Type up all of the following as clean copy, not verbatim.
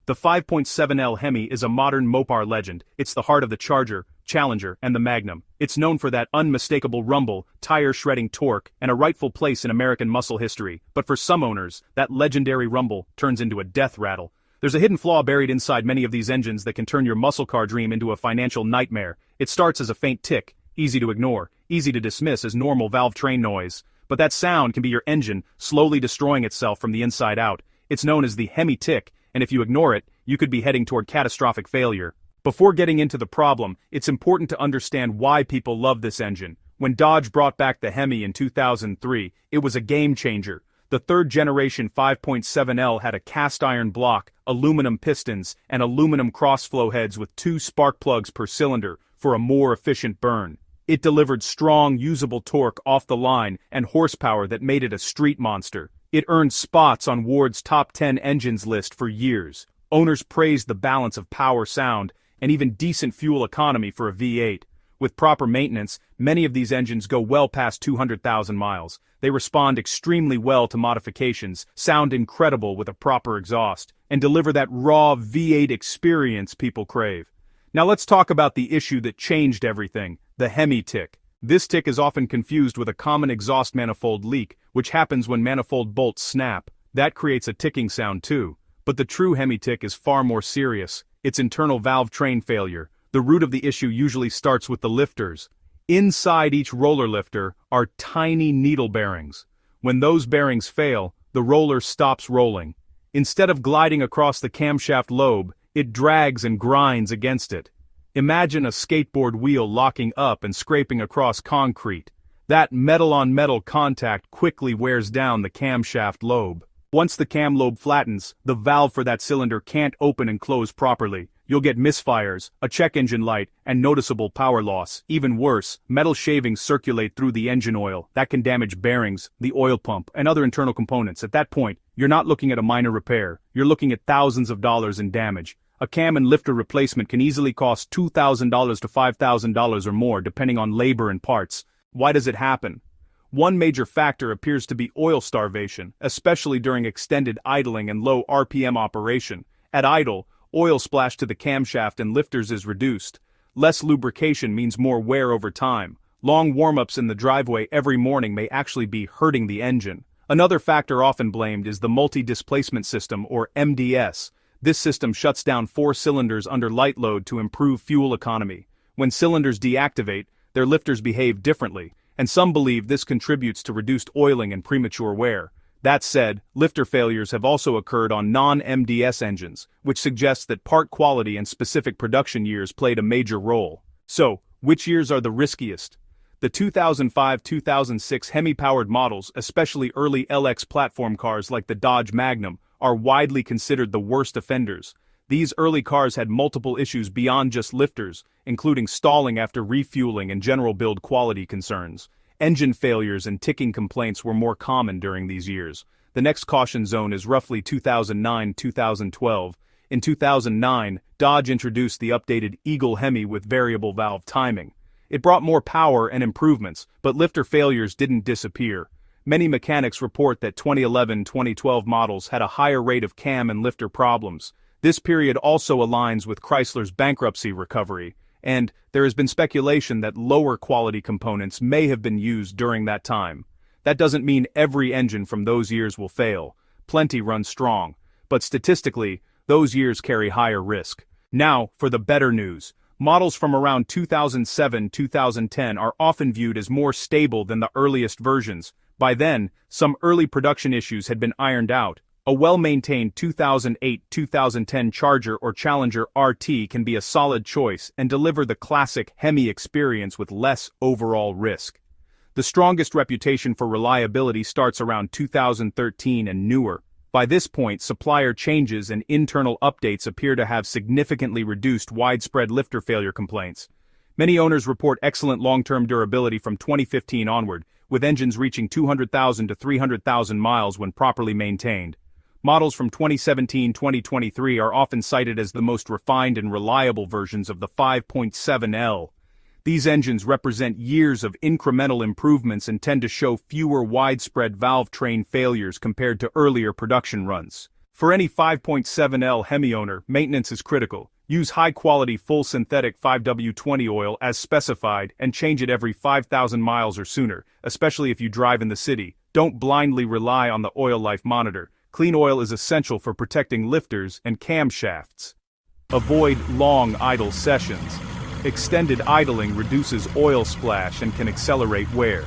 The 5.7L Hemi is a modern Mopar legend. It's the heart of the Charger, Challenger, and the Magnum. It's known for that unmistakable rumble, tire-shredding torque, and a rightful place in American muscle history. But for some owners, that legendary rumble turns into a death rattle. There's a hidden flaw buried inside many of these engines that can turn your muscle car dream into a financial nightmare. It starts as a faint tick, easy to ignore, easy to dismiss as normal valve train noise. But that sound can be your engine slowly destroying itself from the inside out. It's known as the Hemi tick, and if you ignore it, you could be heading toward catastrophic failure. Before getting into the problem, it's important to understand why people love this engine. When Dodge brought back the Hemi in 2003, it was a game changer. The third generation 5.7L had a cast iron block, aluminum pistons, and aluminum crossflow heads with 2 spark plugs per cylinder for a more efficient burn. It delivered strong, usable torque off the line and horsepower that made it a street monster. It earned spots on Ward's top 10 engines list for years. Owners praised the balance of power, sound, and even decent fuel economy for a V8. With proper maintenance, many of these engines go well past 200,000 miles. They respond extremely well to modifications, sound incredible with a proper exhaust, and deliver that raw V8 experience people crave. Now let's talk about the issue that changed everything, the Hemi tick. This tick is often confused with a common exhaust manifold leak, which happens when manifold bolts snap. That creates a ticking sound too. But the true Hemi tick is far more serious. It's internal valve train failure. The root of the issue usually starts with the lifters. Inside each roller lifter are tiny needle bearings. When those bearings fail, the roller stops rolling. Instead of gliding across the camshaft lobe, it drags and grinds against it. Imagine a skateboard wheel locking up and scraping across concrete. That metal-on-metal contact quickly wears down the camshaft lobe. Once the cam lobe flattens, the valve for that cylinder can't open and close properly. You'll get misfires, a check engine light, and noticeable power loss. Even worse, metal shavings circulate through the engine oil. That can damage bearings, the oil pump, and other internal components. At that point, you're not looking at a minor repair. You're looking at thousands of dollars in damage. A cam and lifter replacement can easily cost $2,000 to $5,000 or more depending on labor and parts. Why does it happen? One major factor appears to be oil starvation, especially during extended idling and low RPM operation. At idle, oil splash to the camshaft and lifters is reduced. Less lubrication means more wear over time. Long warm-ups in the driveway every morning may actually be hurting the engine. Another factor often blamed is the multi-displacement system, or MDS. This system shuts down 4 cylinders under light load to improve fuel economy. When cylinders deactivate, their lifters behave differently, and some believe this contributes to reduced oiling and premature wear. That said, lifter failures have also occurred on non-MDS engines, which suggests that part quality and specific production years played a major role. So, which years are the riskiest? The 2005-2006 Hemi-powered models, especially early LX platform cars like the Dodge Magnum, are widely considered the worst offenders. These early cars had multiple issues beyond just lifters, including stalling after refueling and general build quality concerns. Engine failures and ticking complaints were more common during these years. The next caution zone is roughly 2009-2012. In 2009, Dodge introduced the updated Eagle Hemi with variable valve timing. It brought more power and improvements, but lifter failures didn't disappear. Many mechanics report that 2011-2012 models had a higher rate of cam and lifter problems. This period also aligns with Chrysler's bankruptcy recovery, and there has been speculation that lower quality components may have been used during that time. That doesn't mean every engine from those years will fail. Plenty run strong, but statistically, those years carry higher risk. Now, for the better news. Models from around 2007-2010 are often viewed as more stable than the earliest versions. By then, some early production issues had been ironed out. A well-maintained 2008-2010 Charger or Challenger RT can be a solid choice and deliver the classic Hemi experience with less overall risk. The strongest reputation for reliability starts around 2013 and newer. By this point, supplier changes and internal updates appear to have significantly reduced widespread lifter failure complaints. Many owners report excellent long-term durability from 2015 onward, with engines reaching 200,000 to 300,000 miles when properly maintained. Models from 2017-2023 are often cited as the most refined and reliable versions of the 5.7L. These engines represent years of incremental improvements and tend to show fewer widespread valve train failures compared to earlier production runs. For any 5.7L Hemi owner, maintenance is critical. Use high-quality full synthetic 5W20 oil as specified and change it every 5,000 miles or sooner, especially if you drive in the city. Don't blindly rely on the oil life monitor. Clean oil is essential for protecting lifters and camshafts. Avoid long idle sessions. Extended idling reduces oil splash and can accelerate wear.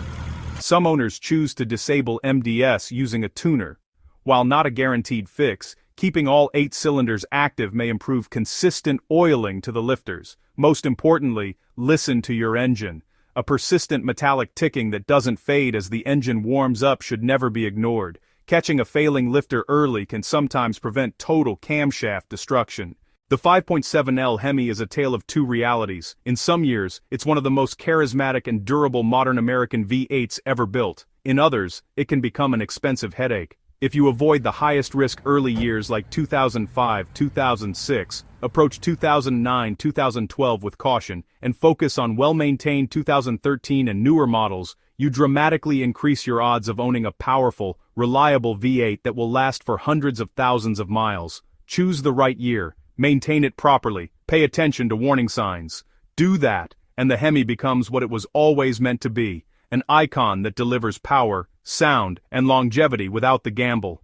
Some owners choose to disable MDS using a tuner. While not a guaranteed fix, keeping all 8 cylinders active may improve consistent oiling to the lifters. Most importantly, listen to your engine. A persistent metallic ticking that doesn't fade as the engine warms up should never be ignored. Catching a failing lifter early can sometimes prevent total camshaft destruction. The 5.7L Hemi is a tale of two realities. In some years, it's one of the most charismatic and durable modern American V8s ever built. In others, it can become an expensive headache. If you avoid the highest-risk early years like 2005-2006, approach 2009-2012 with caution, and focus on well-maintained 2013 and newer models, you dramatically increase your odds of owning a powerful, reliable V8 that will last for hundreds of thousands of miles. Choose the right year, maintain it properly, pay attention to warning signs. Do that, and the Hemi becomes what it was always meant to be, an icon that delivers power, sound, and longevity without the gamble.